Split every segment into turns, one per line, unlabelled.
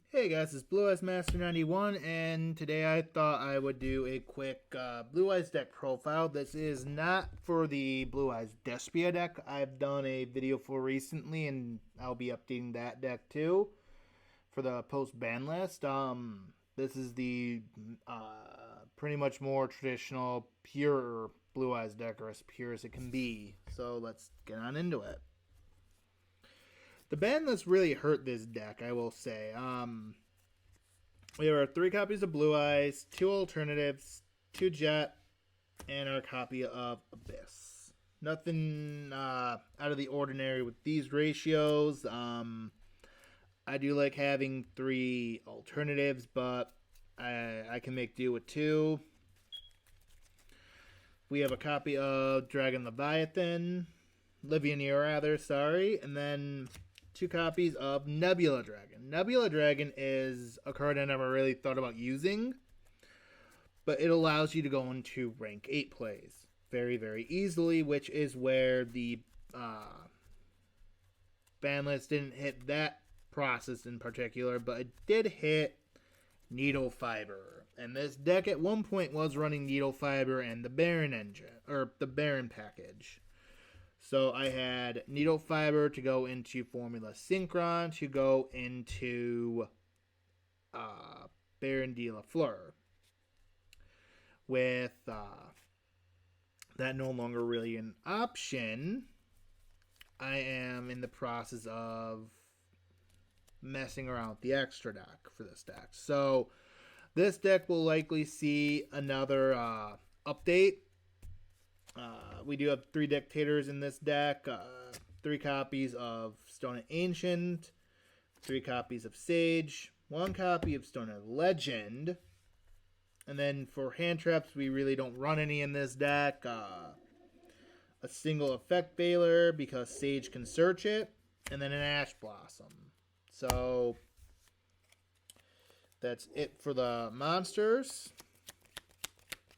Hey guys, it's Blue Eyes Master 91, and today I thought I would do a quick Blue Eyes deck profile. This is not for the Blue Eyes Despia deck I've done a video for recently, and I'll be updating that deck too for the post ban list. This is the pretty much more traditional, pure Blue Eyes deck, or as pure as it can be. So let's get on into it. The ban list really hurt this deck, I will say. There are 3 copies of Blue Eyes, 2 alternatives, 2 Jet, and our copy of Abyss. Nothing out of the ordinary with these ratios. I do like having 3 alternatives, but I can make do with 2. We have a copy of Dragon Leviathan, Livianeer rather, sorry, and then 2 copies of Nebula Dragon. Nebula Dragon is a card I never really thought about using, but it allows you to go into rank 8 plays very, very easily, which is where the ban list didn't hit that process in particular, but it did hit Needle Fiber. And this deck at one point was running Needle Fiber and the Baron engine, or the Baron package. So I had Needle Fiber to go into Formula Synchron to go into Baron de la Fleur. With that no longer really an option, I am in the process of messing around with the extra deck for this deck. So this deck will likely see another update. We do have 3 Dictators in this deck, 3 copies of Stone Ancient, 3 copies of Sage, 1 copy of Stone Legend, and then for hand traps, we really don't run any in this deck. A single Effect Veiler because Sage can search it, and then an Ash Blossom. So that's it for the monsters.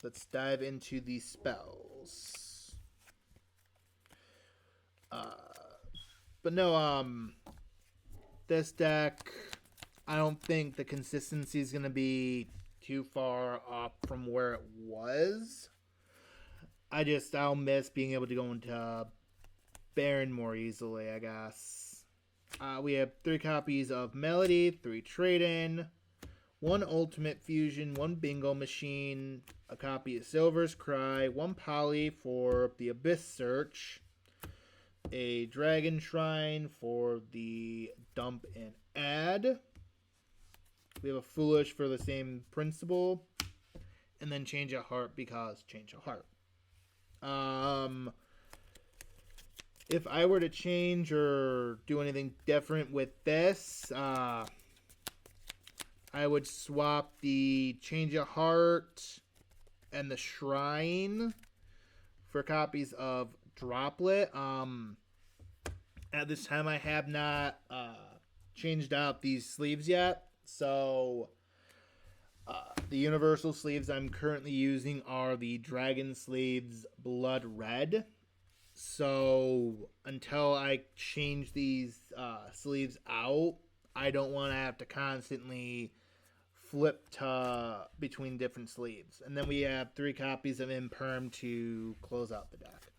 Let's dive into the spells. But no, this deck, I don't think the consistency is going to be too far off from where it was. I'll miss being able to go into Baron more easily, I guess. We have 3 copies of Melody, 3 Trade-In, 1 Ultimate Fusion, 1 Bingo Machine, a copy of Silver's Cry, 1 Poly for the Abyss Search, a Dragon Shrine for the Dump and Add. We have a Foolish for the same principle, and then Change of Heart because Change of Heart. If I were to change or do anything different with this, I would swap the Change of Heart and the Shrine for copies of Droplet. At this time, I have not changed out these sleeves yet. So, the universal sleeves I'm currently using are the Dragon Sleeves Blood Red. So, until I change these sleeves out, I don't want to have to constantly flip to between different sleeves. And then we have 3 copies of Imperm to close out the deck.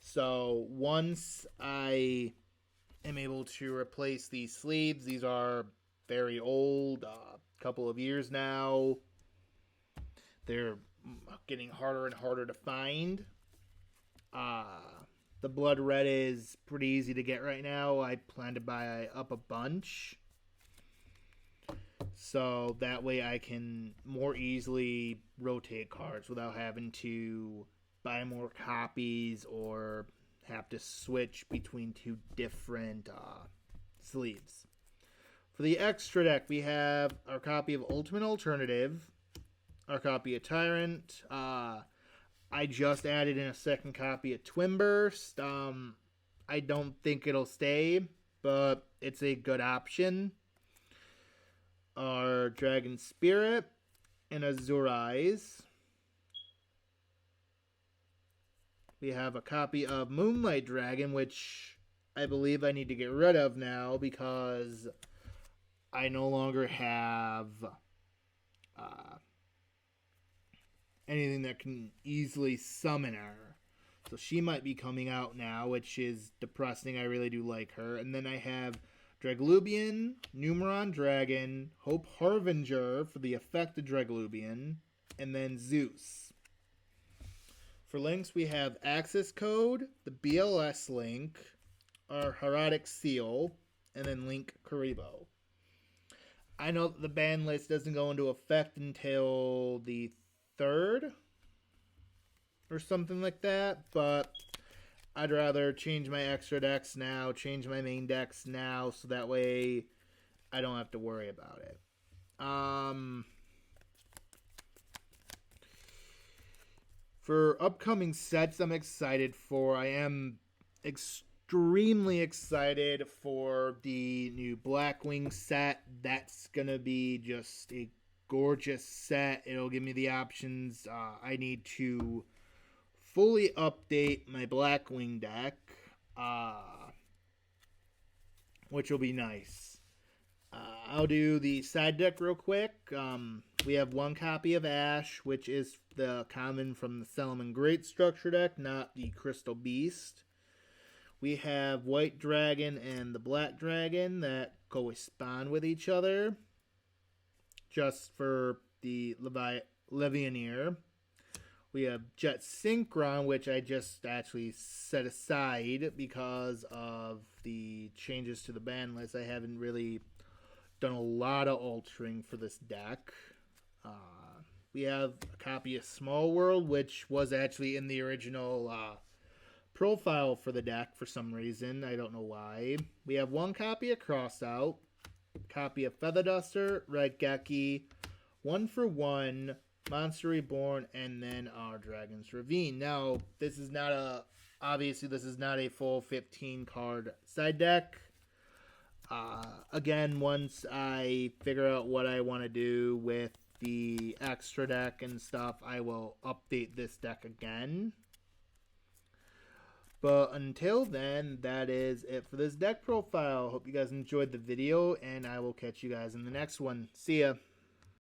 So once I am able to replace these sleeves, these are very old, couple of years now. They're getting harder and harder to find. The Blood Red is pretty easy to get right now. I plan to buy up a bunch, so that way I can more easily rotate cards without having to buy more copies or have to switch between 2 different sleeves. For the extra deck, we have our copy of Ultimate Alternative, our copy of Tyrant. I just added in a second copy of Twin Burst. I don't think it'll stay, but it's a good option. Our Dragon Spirit and Azure Eyes. We have a copy of Moonlight Dragon, which I believe I need to get rid of now because I no longer have anything that can easily summon her. So she might be coming out now, which is depressing. I really do like her. And then I have Draglubian, Numeron Dragon, Hope Harbinger for the effect of Draglubian, and then Zeus. For links, we have Access Code, the BLS link, our Herodic Seal, and then Link Karibo. I know that the ban list doesn't go into effect until the 3rd or something like that, but I'd rather change my extra decks now, change my main decks now, so that way I don't have to worry about it. For upcoming sets I'm excited for, I am extremely excited for the new Blackwing set. That's going to be just a gorgeous set. It'll give me the options I need to fully update my Blackwing deck, which will be nice. I'll do the side deck real quick. We have one copy of Ash, which is the common from the Salamangreat Great structure deck, not the Crystal Beast. We have White Dragon and the Black Dragon that correspond with each other, just for the Levianeer. We have Jet Synchron, which I just actually set aside because of the changes to the ban list. I haven't really done a lot of altering for this deck. We have a copy of Small World, which was actually in the original profile for the deck for some reason. I don't know why. We have one copy of Crossout, copy of Feather Duster, Red Geki, 1-for-1, Monster Reborn, and then our Dragon's Ravine. Now, this is not a full 15 card side deck. Again, once I figure out what I want to do with the extra deck and stuff, I will update this deck again. But until then, that is it for this deck profile. Hope you guys enjoyed the video, and I will catch you guys in the next one. See ya.